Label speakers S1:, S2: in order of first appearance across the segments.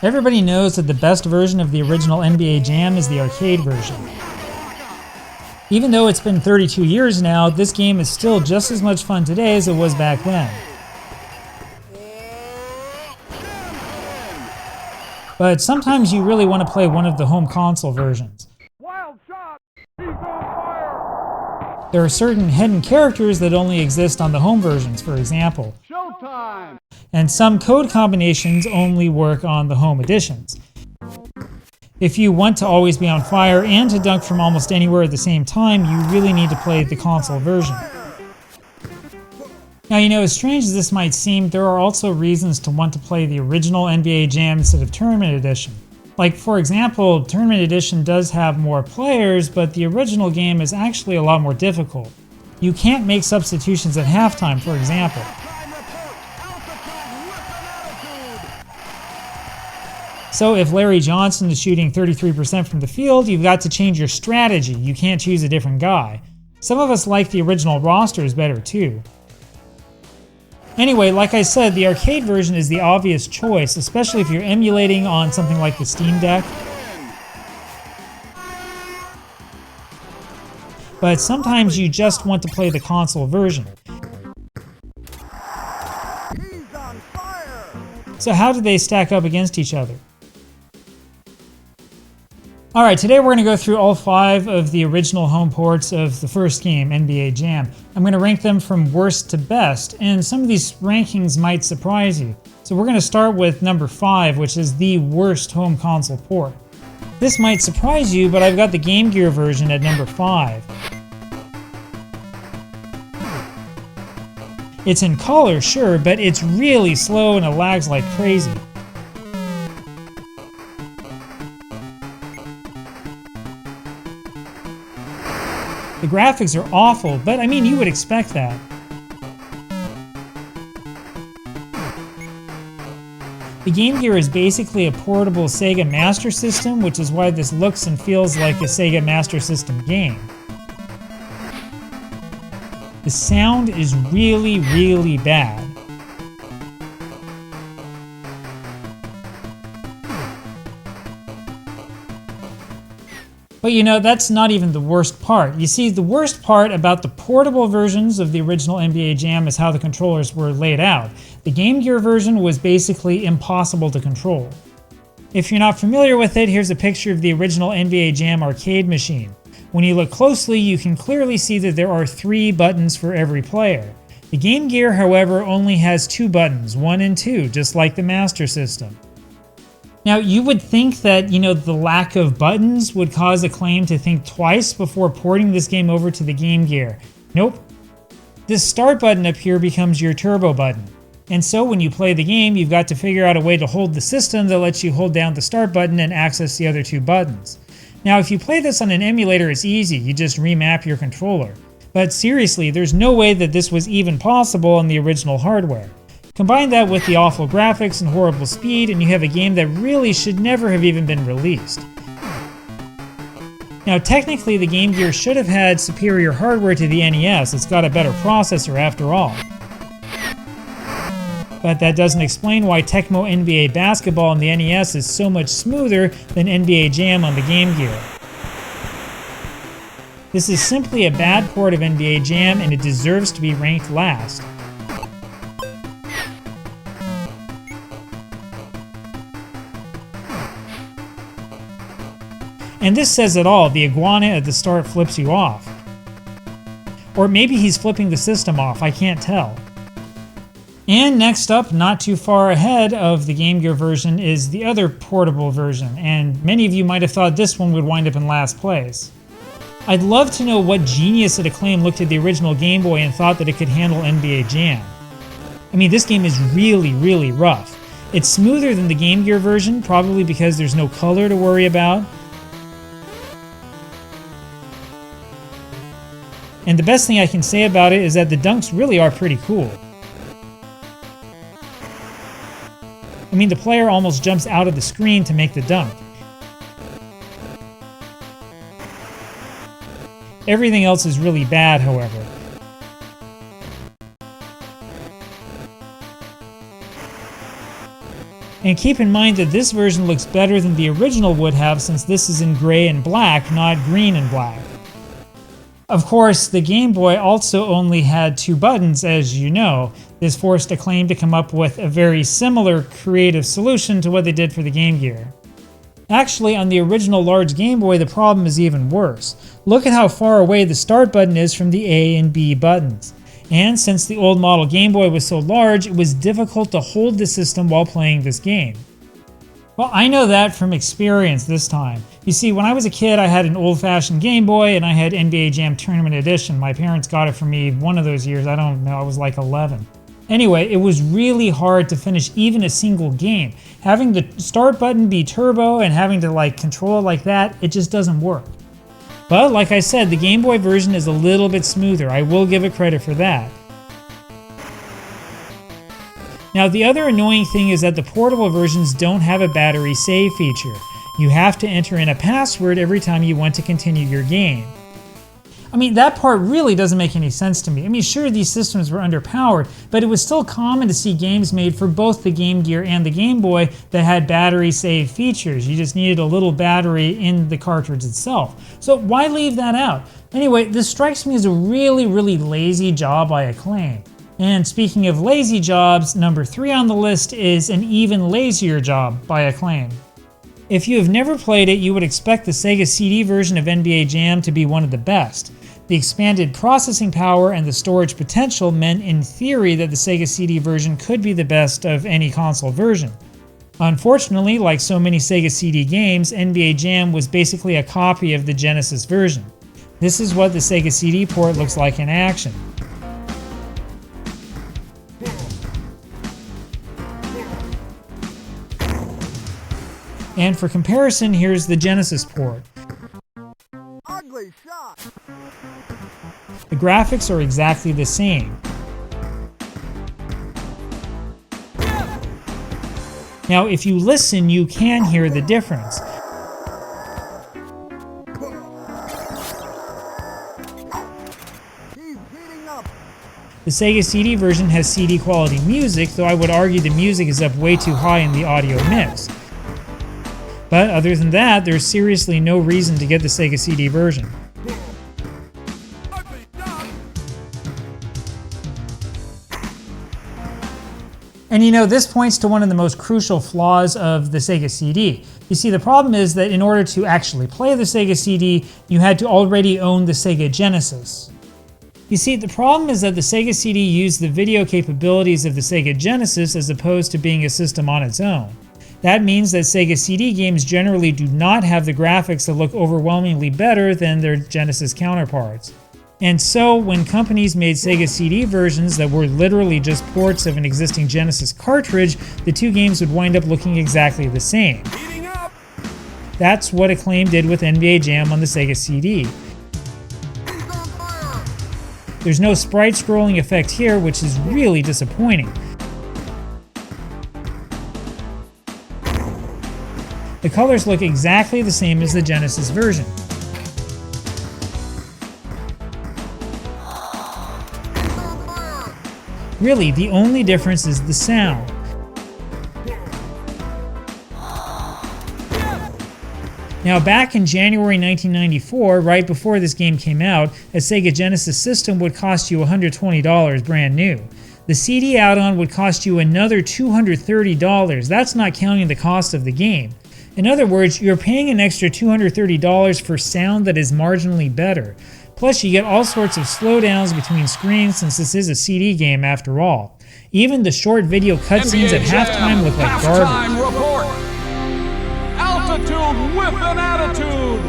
S1: Everybody knows that the best version of the original NBA Jam is the arcade version. Even though it's been 32 years now, this game is still just as much fun today as it was back then. But sometimes you really want to play one of the home console versions.
S2: Wild shot! He's on fire!
S1: There are certain hidden characters that only exist on the home versions, for example.
S2: Showtime!
S1: And some code combinations only work on the home editions. If you want to always be on fire and to dunk from almost anywhere at the same time, you really need to play the console version. Now, as strange as this might seem, there are also reasons to want to play the original NBA Jam instead of Tournament Edition. Like, for example, Tournament Edition does have more players, but the original game is actually a lot more difficult. You can't make substitutions at halftime, for example. So if Larry Johnson is shooting 33% from the field, you've got to change your strategy. You can't choose a different guy. Some of us like the original rosters better too. Anyway, like I said, the arcade version is the obvious choice, especially if you're emulating on something like the Steam Deck. But sometimes you just want to play the console version. So how do they stack up against each other? Alright, today we're going to go through all 5 of the original home ports of the first game, NBA Jam. I'm going to rank them from worst to best, and some of these rankings might surprise you. So we're going to start with number 5, which is the worst home console port. This might surprise you, but I've got the Game Gear version at number 5. It's in color, sure, but it's really slow and it lags like crazy. The graphics are awful, but I mean, you would expect that. The Game Gear is basically a portable Sega Master System, which is why this looks and feels like a Sega Master System game. The sound is really, really bad. But that's not even the worst part. You see, the worst part about the portable versions of the original NBA Jam is how the controllers were laid out. The Game Gear version was basically impossible to control. If you're not familiar with it, here's a picture of the original NBA Jam arcade machine. When you look closely, you can clearly see that there are 3 buttons for every player. The Game Gear, however, only has 2 buttons, 1 and 2, just like the Master System. Now, you would think that, the lack of buttons would cause Acclaim to think twice before porting this game over to the Game Gear. Nope. This start button up here becomes your turbo button. And so when you play the game, you've got to figure out a way to hold the system that lets you hold down the start button and access the other 2 buttons. Now, if you play this on an emulator, it's easy. You just remap your controller. But seriously, there's no way that this was even possible on the original hardware. Combine that with the awful graphics and horrible speed, and you have a game that really should never have even been released. Now, technically, the Game Gear should have had superior hardware to the NES. It's got a better processor after all. But that doesn't explain why Tecmo NBA Basketball on the NES is so much smoother than NBA Jam on the Game Gear. This is simply a bad port of NBA Jam, and it deserves to be ranked last. And this says it all. The iguana at the start flips you off. Or maybe he's flipping the system off, I can't tell. And next up, not too far ahead of the Game Gear version, is the other portable version, and many of you might have thought this one would wind up in last place. I'd love to know what genius at Acclaim looked at the original Game Boy and thought that it could handle NBA Jam. I mean, this game is really, really rough. It's smoother than the Game Gear version, probably because there's no color to worry about. And the best thing I can say about it is that the dunks really are pretty cool. I mean, the player almost jumps out of the screen to make the dunk. Everything else is really bad, however. And keep in mind that this version looks better than the original would have, since this is in gray and black, not green and black. Of course, the Game Boy also only had 2 buttons, as you know. This forced Acclaim to come up with a very similar creative solution to what they did for the Game Gear. Actually, on the original large Game Boy, the problem is even worse. Look at how far away the start button is from the A and B buttons. And since the old model Game Boy was so large, it was difficult to hold the system while playing this game. Well, I know that from experience this time. You see, when I was a kid, I had an old-fashioned Game Boy and I had NBA Jam Tournament Edition. My parents got it for me one of those years, I don't know, I was like 11. Anyway, it was really hard to finish even a single game. Having the start button be turbo and having to control it like that, it just doesn't work. But like I said, the Game Boy version is a little bit smoother. I will give it credit for that. Now, the other annoying thing is that the portable versions don't have a battery save feature. You have to enter in a password every time you want to continue your game. I mean, that part really doesn't make any sense to me. I mean, sure, these systems were underpowered, but it was still common to see games made for both the Game Gear and the Game Boy that had battery save features. You just needed a little battery in the cartridge itself. So why leave that out? Anyway, this strikes me as a really, really lazy job by Acclaim. And speaking of lazy jobs, number 3 on the list is an even lazier job by Acclaim. If you have never played it, you would expect the Sega CD version of NBA Jam to be one of the best. The expanded processing power and the storage potential meant in theory that the Sega CD version could be the best of any console version. Unfortunately, like so many Sega CD games, NBA Jam was basically a copy of the Genesis version. This is what the Sega CD port looks like in action. And for comparison, here's the Genesis port.
S2: Ugly shot.
S1: The graphics are exactly the same. Now, if you listen, you can hear the difference.
S2: He's heating up.
S1: The Sega CD version has CD quality music, though I would argue the music is up way too high in the audio mix. But other than that, there's seriously no reason to get the Sega CD version. And you know, this points to one of the most crucial flaws of the Sega CD. You see, the problem is that in order to actually play the Sega CD, you had to already own the Sega Genesis. You see, the problem is that the Sega CD used the video capabilities of the Sega Genesis as opposed to being a system on its own. That means that Sega CD games generally do not have the graphics that look overwhelmingly better than their Genesis counterparts. And so, when companies made Sega CD versions that were literally just ports of an existing Genesis cartridge, the two games would wind up looking exactly the same. That's what Acclaim did with NBA Jam on the Sega CD. There's no sprite scrolling effect here, which is really disappointing. The colors look exactly the same as the Genesis version. Really, the only difference is the sound. Now, back in January 1994, right before this game came out, a Sega Genesis system would cost you $120 brand new. The CD add-on would cost you another $230. That's not counting the cost of the game. In other words, you're paying an extra $230 for sound that is marginally better. Plus, you get all sorts of slowdowns between screens since this is a CD game after all. Even the short video cutscenes at halftime look like garbage.
S2: Report. Altitude with an attitude.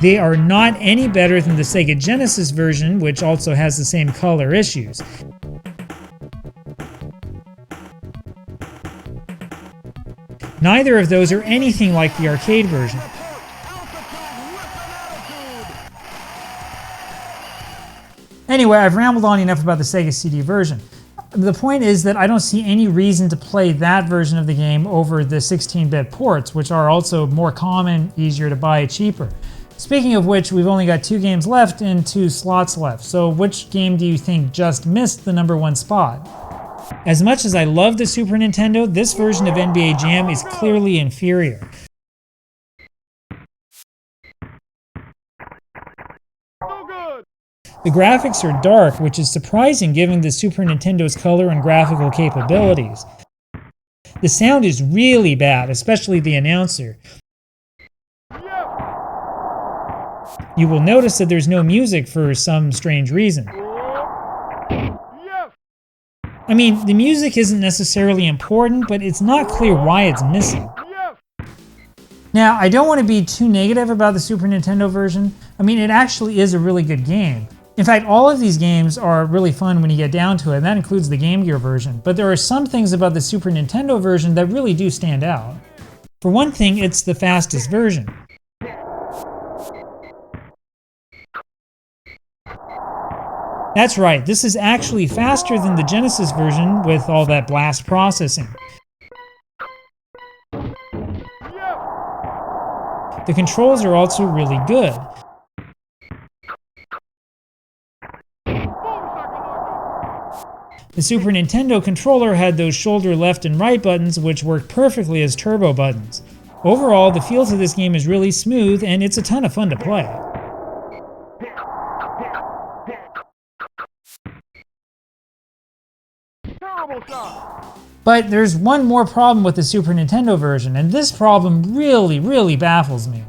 S1: They are not any better than the Sega Genesis version, which also has the same color issues. Neither of those are anything like the arcade version. Anyway, I've rambled on enough about the Sega CD version. The point is that I don't see any reason to play that version of the game over the 16-bit ports, which are also more common, easier to buy, cheaper. Speaking of which, we've only got 2 games left and 2 slots left, so which game do you think just missed the #1 spot? As much as I love the Super Nintendo, this version of NBA Jam is clearly inferior. The graphics are dark, which is surprising given the Super Nintendo's color and graphical capabilities. The sound is really bad, especially the announcer. You will notice that there's no music for some strange reason. I mean, the music isn't necessarily important, but it's not clear why it's missing. Now, I don't want to be too negative about the Super Nintendo version. I mean, it actually is a really good game. In fact, all of these games are really fun when you get down to it, and that includes the Game Gear version. But there are some things about the Super Nintendo version that really do stand out. For one thing, it's the fastest version. That's right, this is actually faster than the Genesis version with all that blast processing. The controls are also really good. The Super Nintendo controller had those shoulder left and right buttons which work perfectly as turbo buttons. Overall, the feel to this game is really smooth and it's a ton of fun to play. But there's one more problem with the Super Nintendo version, and this problem really baffles me.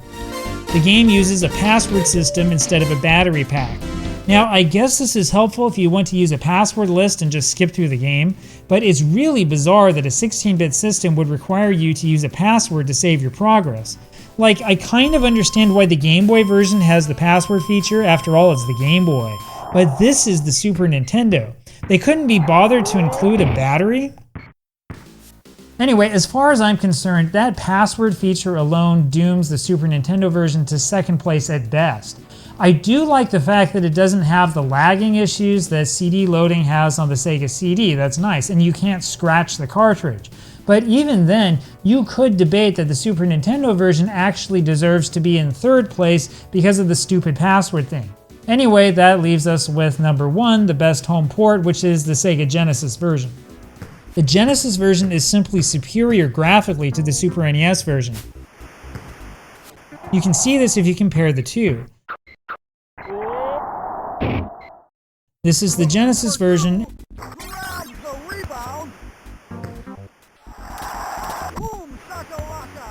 S1: The game uses a password system instead of a battery pack. Now, I guess this is helpful if you want to use a password list and just skip through the game, but it's really bizarre that a 16-bit system would require you to use a password to save your progress. Like, I kind of understand why the Game Boy version has the password feature, after all it's the Game Boy, but this is the Super Nintendo. They couldn't be bothered to include a battery? Anyway, as far as I'm concerned, that password feature alone dooms the Super Nintendo version to second place at best. I do like the fact that it doesn't have the lagging issues that CD loading has on the Sega CD, that's nice, and you can't scratch the cartridge. But even then, you could debate that the Super Nintendo version actually deserves to be in third place because of the stupid password thing. Anyway, that leaves us with #1, the best home port, which is the Sega Genesis version. The Genesis version is simply superior graphically to the Super NES version. You can see this if you compare the two. This is the Genesis version,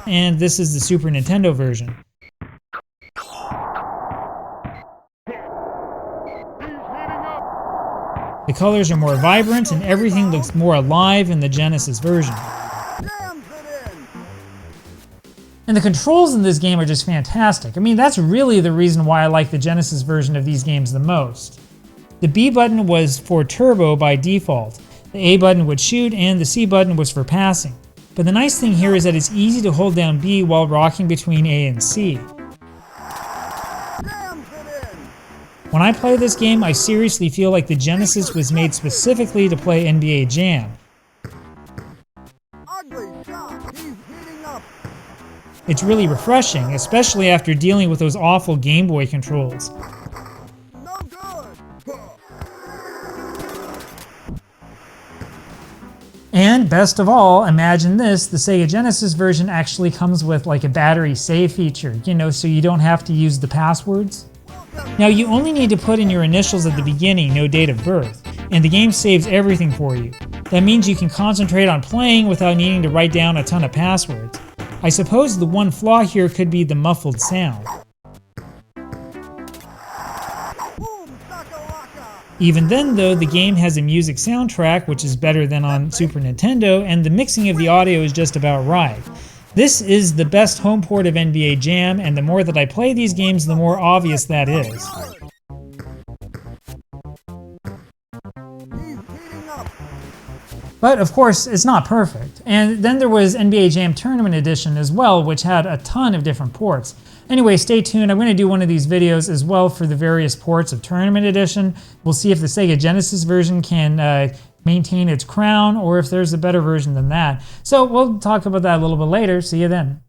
S1: and this is the Super Nintendo version. The colors are more vibrant and everything looks more alive in the Genesis version. And the controls in this game are just fantastic. I mean, that's really the reason why I like the Genesis version of these games the most. The B button was for turbo by default. The A button would shoot and the C button was for passing. But the nice thing here is that it's easy to hold down B while rocking between A and C. When I play this game, I seriously feel like the Genesis was made specifically to play NBA Jam. It's really refreshing, especially after dealing with those awful Game Boy controls. And best of all, imagine this, the Sega Genesis version actually comes with like a battery save feature, so you don't have to use the passwords. Now you only need to put in your initials at the beginning, no date of birth, and the game saves everything for you. That means you can concentrate on playing without needing to write down a ton of passwords. I suppose the one flaw here could be the muffled sound. Even then though, the game has a music soundtrack, which is better than on Super Nintendo, and the mixing of the audio is just about right. This is the best home port of NBA Jam, and the more that I play these games, the more obvious that is. But of course, it's not perfect. And then there was NBA Jam Tournament Edition as well, which had a ton of different ports. Anyway, stay tuned. I'm going to do one of these videos as well for the various ports of Tournament Edition. We'll see if the Sega Genesis version can maintain its crown, or if there's a better version than that. So we'll talk about that a little bit later. See you then.